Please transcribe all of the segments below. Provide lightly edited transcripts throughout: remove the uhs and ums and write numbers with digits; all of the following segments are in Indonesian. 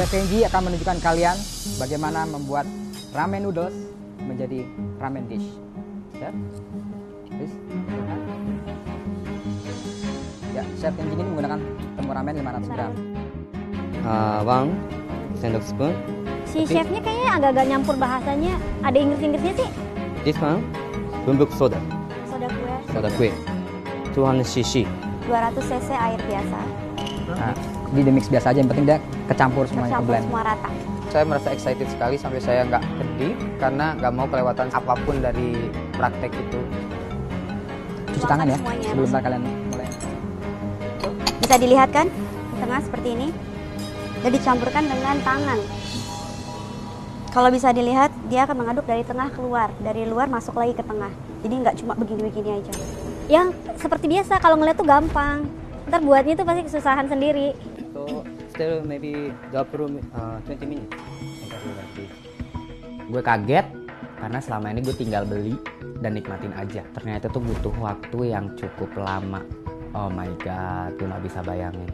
Chef Kenji akan menunjukkan kalian bagaimana membuat ramen noodles menjadi ramen dish. Chef, please. Ya, Chef Kenji ini menggunakan tepung ramen 500 gram. 1 sendok spoon. Si chefnya kayaknya agak-agak nyampur bahasanya. Ada Inggris-Inggrisnya sih. This one, bubuk soda. Soda kue. Soda kue. 200 cc. 200 cc air biasa. Nah, di mix biasa aja, yang penting dia kecampur semuanya, ke Tercampur blend. semua rata. Saya merasa excited sekali sampai saya nggak pedih karena nggak mau kelewatan apapun dari praktek itu. Cuci tangan ya, Semuanya. sebelum kalian mulai. Bisa dilihat kan? Di tengah seperti ini. Dan dicampurkan dengan tangan. Kalau bisa dilihat, dia akan mengaduk dari tengah keluar. Dari luar masuk lagi ke tengah. Jadi nggak cuma begini-begini aja. Yang seperti biasa, kalau ngeliat tuh gampang. Ntar buatnya tuh pasti kesusahan sendiri. So, still maybe 20 minutes. Gue kaget karena selama ini gue tinggal beli dan nikmatin aja. Ternyata tuh butuh waktu yang cukup lama. Oh my god, gue gak bisa bayangin.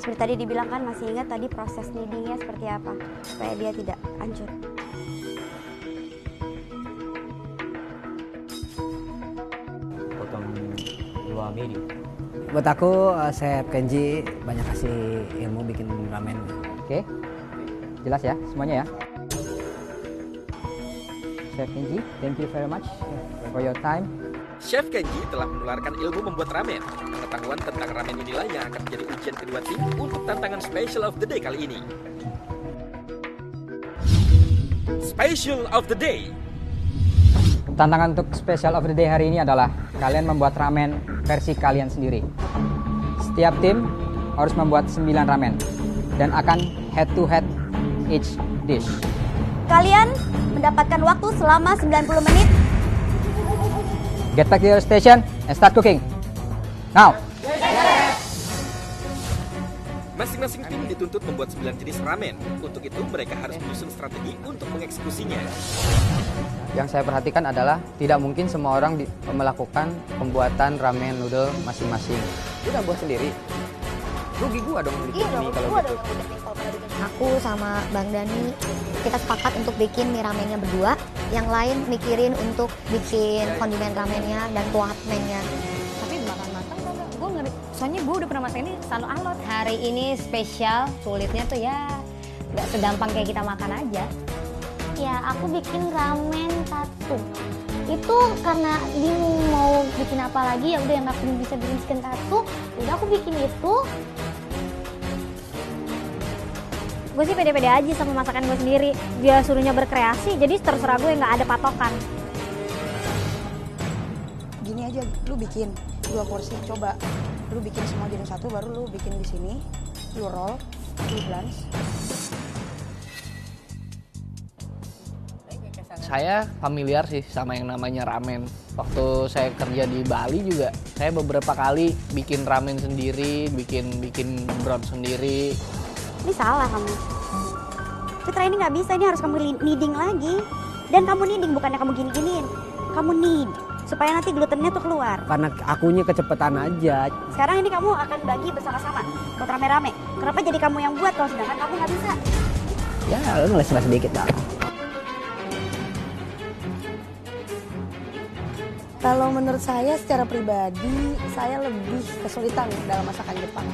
Seperti tadi dibilang kan, masih ingat tadi proses kneadingnya seperti apa. Supaya dia tidak hancur. Potong 2 mili. Buat aku, Chef Kenji banyak kasih ilmu bikin ramen. Oke, jelas ya semuanya ya. Chef Kenji, thank you very much for your time. Chef Kenji telah menularkan ilmu membuat ramen. Pengetahuan tentang ramen inilah yang akan menjadi ujian kedua tim untuk tantangan Special of the Day kali ini. Special of the Day. Tantangan untuk special of the day hari ini adalah kalian membuat ramen versi kalian sendiri. Setiap tim harus membuat 9 ramen dan akan head to head each dish. Kalian mendapatkan waktu selama 90 menit. Get back to your station and start cooking. Now. Masing-masing tim dituntut membuat 9 jenis ramen. Untuk itu mereka harus menyusun strategi untuk mengeksekusinya. Yang saya perhatikan adalah tidak mungkin semua orang melakukan pembuatan ramen noodle masing-masing. Udah buat sendiri. Rugi gua dong bikin mie kalau gitu. Aku sama Bang Dani, kita sepakat untuk bikin mie ramennya berdua. Yang lain mikirin untuk bikin kondimen ramennya dan kuah mennya. Tapi bakal matang kok gak? Gue ngeri. Soalnya gue udah pernah masak ini selalu alot. Hari ini spesial, sulitnya tuh ya nggak segampang kayak kita makan aja. Ya, aku bikin ramen satu. Itu karena bingung mau bikin apa lagi, ya udah yang aku bisa bikin chicken satu. Udah aku bikin itu. Gue sih pede-pede aja sama masakan gue sendiri. Dia suruhnya berkreasi, jadi terserah gue, nggak ada patokan. Gini aja, lu bikin 2 porsi, coba. Lu bikin semua jadi satu, baru lu bikin di sini. Lu roll, lu blans. Saya familiar sih sama yang namanya ramen. Waktu saya kerja di Bali juga, saya beberapa kali bikin ramen sendiri, bikin broth sendiri. Ini salah kamu. Fitra, ini nggak bisa, ini harus kamu kneading lagi. Dan kamu kneading, bukannya kamu gini-giniin. Kamu knead, supaya nanti glutennya tuh keluar. Karena akunya kecepatan aja. Sekarang ini kamu akan bagi bersama-sama buat rame-rame. Kenapa jadi kamu yang buat kalau sedangkan kamu nggak bisa? Ya, lu ngeles-ngeles sedikit lah. Kalau menurut saya secara pribadi, saya lebih kesulitan dalam masakan Jepang.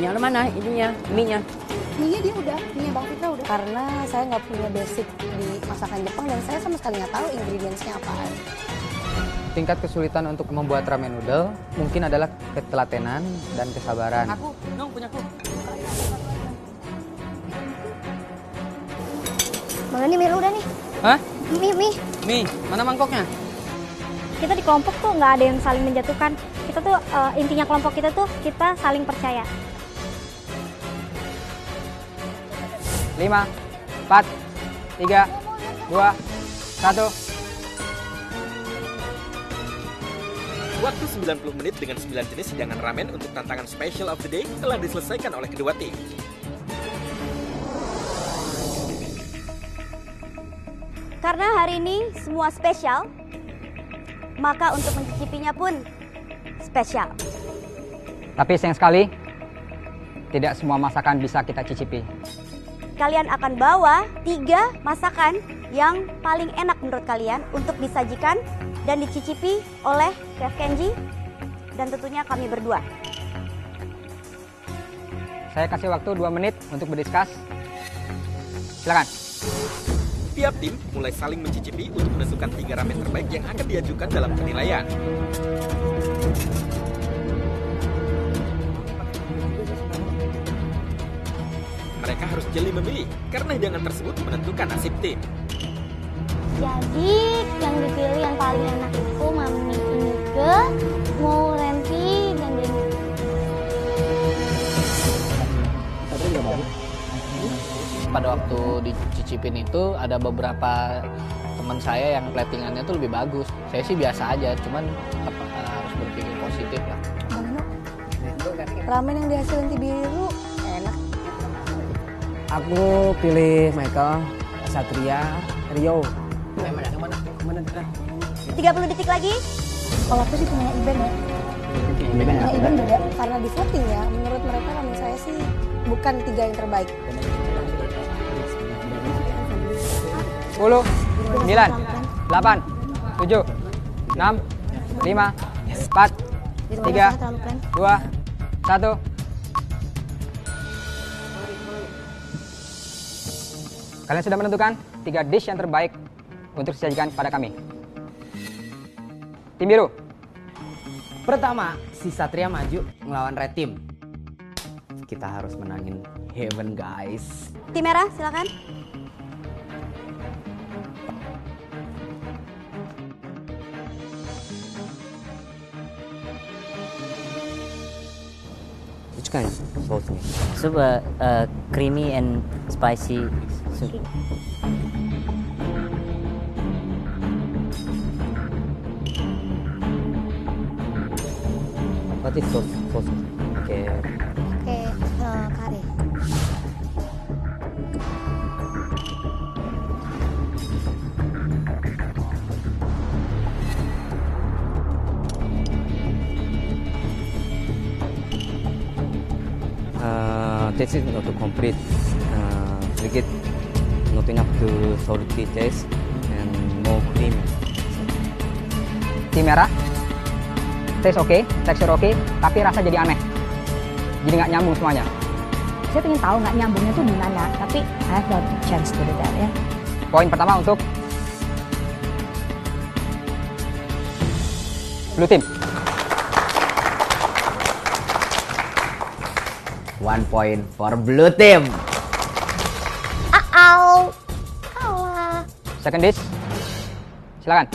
Yang mana ininya, mie-nya? Mie-nya dia udah, mie-nya Bang Fitra udah. Karena saya nggak punya basic di masakan Jepang dan saya sama sekali nggak tahu ingredients-nya apaan. Tingkat kesulitan untuk membuat ramen noodle mungkin adalah ketelatenan dan kesabaran. Aku, dong punyaku. Bang, ini mie lu udah nih. Hah? Mie. Mie, mana mangkoknya? Kita di kelompok tuh nggak ada yang saling menjatuhkan. Kita tuh intinya kelompok kita tuh kita saling percaya. 5, 4, 3, 2, 1. Waktu 90 menit dengan 9 jenis hidangan ramen untuk tantangan Special of the Day telah diselesaikan oleh kedua tim. Karena hari ini semua spesial, maka untuk mencicipinya pun spesial. Tapi sayang sekali, tidak semua masakan bisa kita cicipi. Kalian akan bawa 3 masakan yang paling enak menurut kalian untuk disajikan dan dicicipi oleh Chef Kenji dan tentunya kami berdua. Saya kasih waktu 2 menit untuk berdiskus. Silakan. Tiap tim mulai saling mencicipi untuk menentukan 3 ramen terbaik yang akan diajukan dalam penilaian. Mereka harus jeli memilih, karena hidangan tersebut menentukan nasib tim. Jadi yang dipilih yang paling enak itu Mami Inge, Mourenti, dan Denny. Pada waktu dicicipin itu ada beberapa teman saya yang platingannya tuh lebih bagus. Saya sih biasa aja, cuman harus berpikir positif lah. Ramen yang dihasilin Tibiru enak. Aku pilih Michael, Satria, Rio. 30 detik lagi. Kalau aku sih punya Iben ya. Punya Iben beda karena di voting ya. Menurut mereka ramen saya sih bukan 3 yang terbaik. 10, 9, 8, 7, 6, 5, 4, 3, 2, 1. Kalian sudah menentukan 3 dish yang terbaik untuk disajikan pada kami. Tim biru. Pertama, si Satria maju melawan Red Team. Kita harus menangin Heaven, guys. Tim merah, silakan. Which kind of sauce? Soup, creamy and spicy soup. What is sauce? Okay. Pakai kare. This is not complete. We get not enough to salty taste and more creamy. Tim merah. Taste oke, tekstur oke, tapi rasa jadi aneh. Jadi nggak nyambung semuanya. Saya pengen tahu nggak nyambungnya tuh di mana, tapi I have no chance to do that ya. Poin pertama untuk Blue Team. 1 point for Blue Team. Kalah. Second dish. Silakan.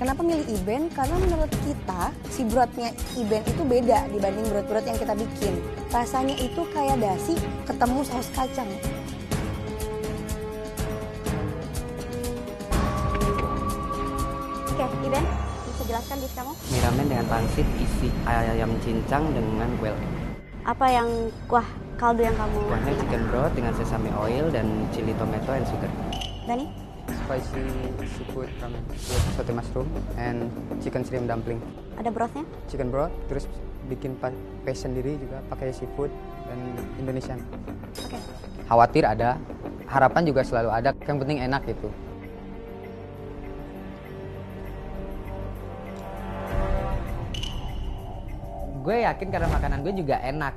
Kenapa milih Iben? Karena menurut kita si broadnya Iben itu beda dibanding broad-broad yang kita bikin. Rasanya itu kayak dasi ketemu saus kacang. Oke, Iben, bisa jelaskan dish kamu? Mie ramen dengan pangsit isi ayam cincang dengan kuel. Apa yang kuah kaldu yang kamu Kuahnya berikan? chicken broth dengan sesame oil dan chili tomato and sugar. Dani? Spicy seafood ramen with saute mushroom and chicken shrimp dumpling. Ada brothnya? Chicken broth, terus bikin paste sendiri juga pakai seafood dan Indonesian. Oke. Khawatir ada, harapan juga selalu ada. Yang penting enak gitu. Gue yakin karena makanan gue juga enak.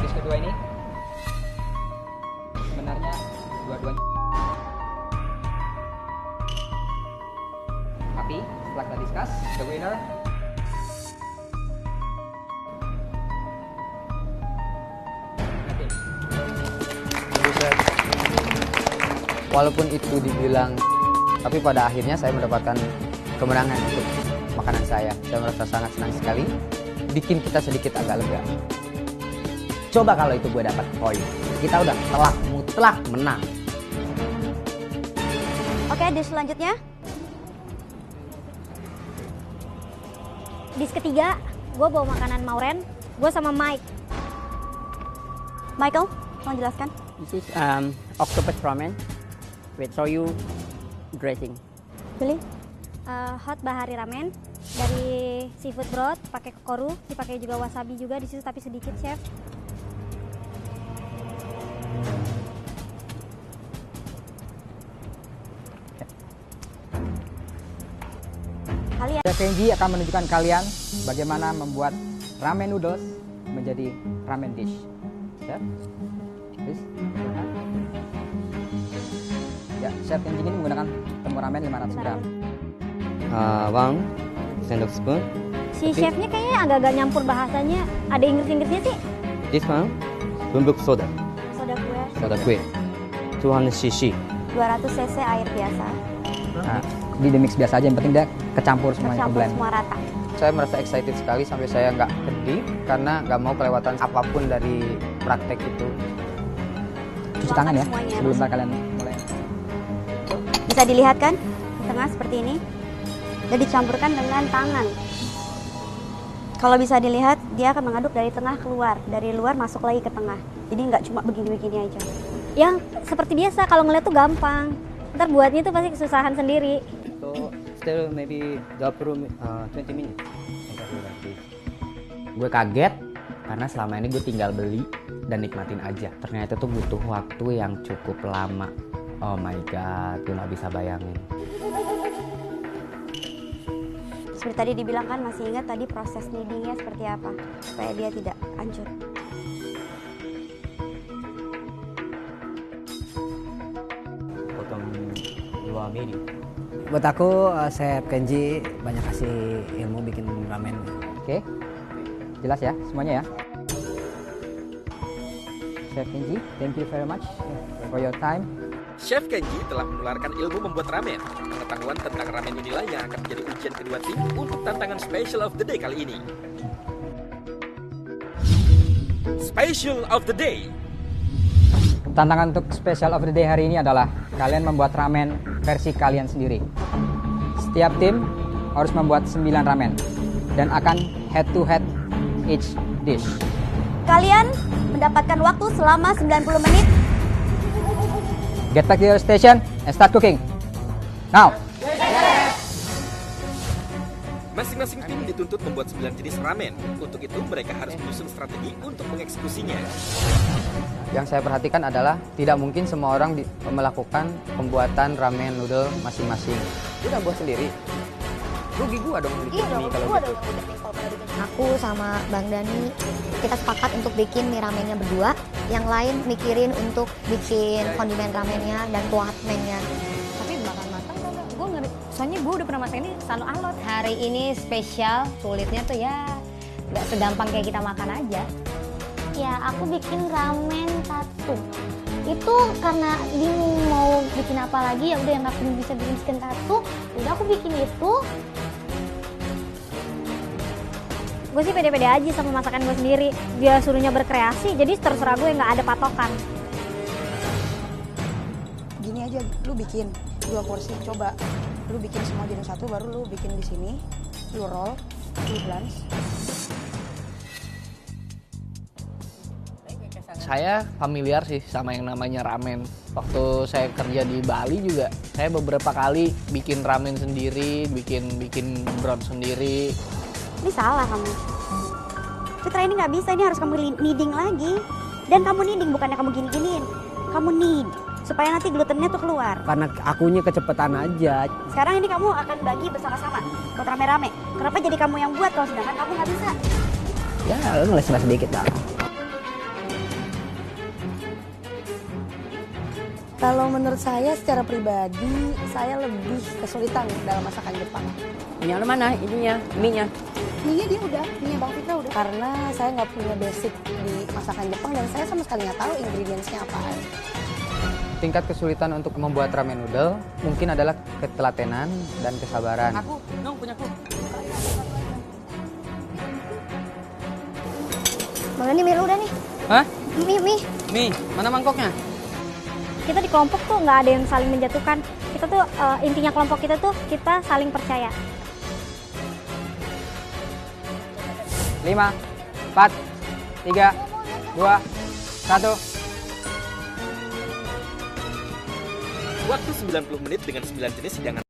Dish kedua ini sebenarnya dua-duanya. Tapi setelah kita discuss, the winner Walaupun itu dibilang, tapi pada akhirnya saya mendapatkan kemenangan untuk makanan saya. Saya merasa sangat senang sekali. Bikin kita sedikit agak lega. Coba kalau itu gue dapat poin. Kita udah mutlak menang. Oke, dish selanjutnya. Dish ketiga, gue bawa makanan Mauren. Gue sama Mike. Michael, tolong jelaskan. This is octopus ramen with soyu dressing. Billy? Hot bahari ramen Dari seafood broth pakai kokoru, dipakai juga wasabi juga di situ tapi sedikit, chef. Chef Kenji akan menunjukkan kalian bagaimana membuat ramen noodles menjadi ramen dish. Chef, please. Ya, Chef Kenji ini menggunakan tepung ramen 500 gram. 1 sendok spoon. Si chefnya kayaknya agak-agak nyampur bahasanya. Ada Inggris-Inggrisnya sih. This one, bubuk soda. Soda kue. Soda kue. 200 cc. 200 cc air biasa. Nah, di mix biasa aja, yang penting dia kecampur semuanya, ke Campur blend. semua rata. Saya merasa excited sekali sampai saya nggak kedip karena nggak mau kelewatan apapun dari praktek itu. Cuci tangan ya, semuanya. sebelum kalian mulai. Bisa dilihat kan? Di tengah seperti ini. Dan dicampurkan dengan tangan. Kalau bisa dilihat, dia akan mengaduk dari tengah keluar, dari luar masuk lagi ke tengah. Jadi nggak cuma begini-begini aja. Yang seperti biasa, kalau ngeliat tuh gampang. Ntar buatnya tuh pasti kesusahan sendiri. So, still maybe 20 minutes. Gue kaget karena selama ini gue tinggal beli dan nikmatin aja. Ternyata tuh butuh waktu yang cukup lama. Oh my god, gue gak bisa bayangin. Seperti tadi dibilang kan, masih ingat tadi proses kneadingnya seperti apa supaya dia tidak hancur. Potong 2 mili. Buat aku, Chef Kenji banyak kasih ilmu bikin ramen. Oke, jelas ya semuanya ya. Chef Kenji, thank you very much for your time. Chef Kenji telah menularkan ilmu membuat ramen. Pengetahuan tentang ramen inilah yang akan menjadi ujian kedua tim untuk tantangan Special of the Day kali ini. Special of the Day. Tantangan untuk Special of the Day hari ini adalah kalian membuat ramen versi kalian sendiri. Setiap tim harus membuat 9 ramen dan akan head to head each dish. Kalian mendapatkan waktu selama 90 menit. Get back to your station and start cooking. Now. Masing-masing tim dituntut membuat 9 jenis ramen. Untuk itu mereka harus menyusun strategi untuk mengeksekusinya. Yang saya perhatikan adalah tidak mungkin semua orang melakukan pembuatan ramen noodle masing-masing. Udah buat sendiri. Rugi gua dong beli mie kalau gitu. Aku sama Bang Dani, kita sepakat untuk bikin mie ramennya berdua. Yang lain mikirin untuk bikin kondimen ramennya dan kuah mennya. Tapi bakal matang kan? Gue ngeri. Soalnya gue udah pernah masak ini selalu alot. Hari ini spesial, sulitnya tuh ya nggak segampang kayak kita makan aja. Ya, aku bikin ramen tatu. Itu karena bingung mau bikin apa lagi, ya udah yang aku bisa bikin chicken tatu. Udah aku bikin itu. Gue sih pede-pede aja sama masakan gue sendiri. Dia suruhnya berkreasi, jadi terserah gue, nggak ada patokan. Gini aja, lu bikin 2 porsi, coba. Lu bikin semua jadi satu, baru lu bikin di sini. Lu roll, lu blanch. Saya familiar sih sama yang namanya ramen. Waktu saya kerja di Bali juga, saya beberapa kali bikin ramen sendiri, bikin broth sendiri. Ini salah kamu. Citra, ini nggak bisa, ini harus kamu kneading lagi. Dan kamu kneading, bukannya kamu gini-giniin. Kamu knead, supaya nanti glutennya tuh keluar. Karena akunya kecepatan aja. Sekarang ini kamu akan bagi bersama-sama, buat rame-rame. Kenapa jadi kamu yang buat kalau sedangkan kamu nggak bisa? Ya, lu ngeles-ngeles sedikit lah. Kalau menurut saya secara pribadi, saya lebih kesulitan dalam masakan Jepang. Yang mana ininya, mie-nya? Mie-nya dia udah, mie Bang Fitra udah. Karena saya nggak punya basic di masakan Jepang dan saya sama sekali nggak tahu ingredients-nya apaan. Tingkat kesulitan untuk membuat ramen noodle mungkin adalah ketelatenan dan kesabaran. Aku, dong punya aku. Bang Dani, mie lu udah nih. Hah? Mie. Mie, mana mangkoknya? Kita di kelompok tuh nggak ada yang saling menjatuhkan. Kita tuh intinya kelompok kita tuh kita saling percaya. 5, 4, 3, 2, 1. Waktu 90 menit dengan 9 jenis hidangan